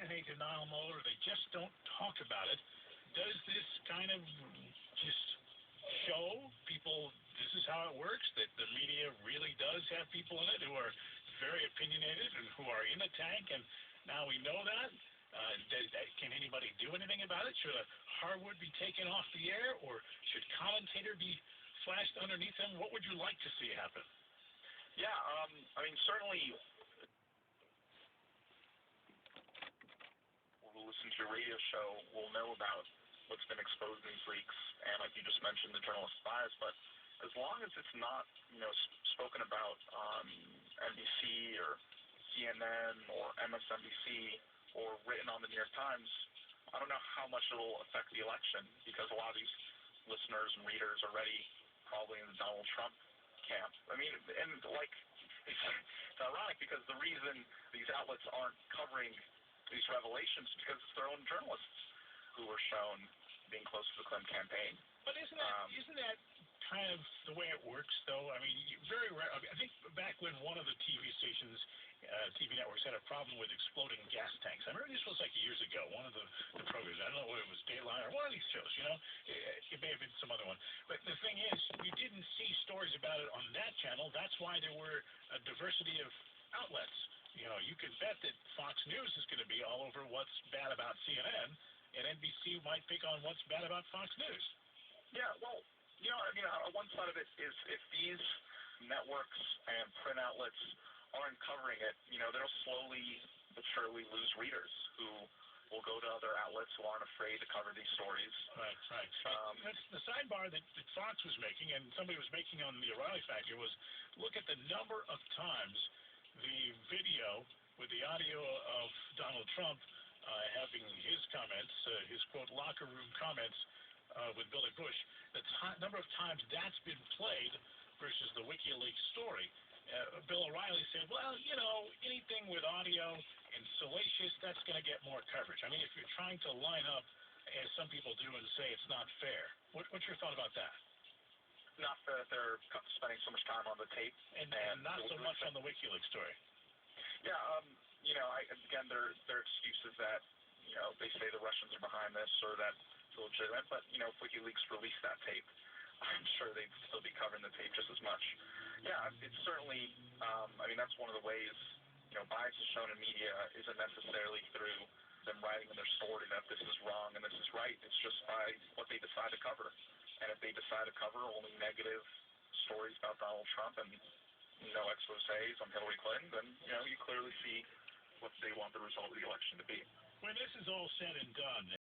any denial mode or they just don't talk about it. Does this kind of just show people this is how it works, that the media really does have people in it who are very opinionated and who are in the tank, and now we know that? Can anybody do anything about it? Should a Harwood be taken off the air, or should commentator be flashed underneath him? What would you like to see happen? Yeah, I mean, certainly we'll listen to your radio show, we'll know about what's been exposed in these leaks, and like you just mentioned, the journalist bias, but as long as it's not, spoken about on NBC or CNN or MSNBC or written on the New York Times, I don't know how much it will affect the election, because a lot of these listeners and readers are already probably in the Donald Trump camp. I mean, and it's ironic, because the reason these outlets aren't covering these revelations is because it's their own journalists who were shown being close to the Clinton campaign. But isn't that kind of the way it works, though? I mean, very rare. I think back when one of the TV stations, TV networks, had a problem with exploding gas tanks. I remember this was like years ago. One of the programs, I don't know whether it was Dateline or one of these shows. It may have been some other one. But the thing is, you didn't see stories about it on that channel. That's why there were a diversity of outlets. You could bet that Fox News is going to be all over what's bad about CNN, and NBC might pick on what's bad about Fox News. Yeah, well, one side of it is if these networks and print outlets aren't covering it, they'll slowly but surely lose readers who will go to other outlets who aren't afraid to cover these stories. Right. That's the sidebar that Fox was making, and somebody was making on the O'Reilly Factor, was look at the number of times the video with the audio of Donald Trump having his comments, his quote locker room comments with Billy Bush, the number of times that's been played versus the WikiLeaks story. Bill O'Reilly said, well, anything with audio and salacious, that's going to get more coverage. I mean, if you're trying to line up, as some people do, and say it's not fair, what's your thought about that? Not fair that they're spending so much time on the tape. And not so much on the WikiLeaks story. Yeah, again, their excuse is that, they say the Russians are behind this, or that it's legitimate, but, if WikiLeaks released that tape, I'm sure they'd still be covering the tape just as much. Yeah, it's certainly, that's one of the ways, bias is shown in media isn't necessarily through them writing in their story that this is wrong and this is right. It's just by what they decide to cover. And if they decide to cover only negative stories about Donald Trump and no exposés on Hillary Clinton, then, you clearly see what they want the result of the election to be. When this is all said and done,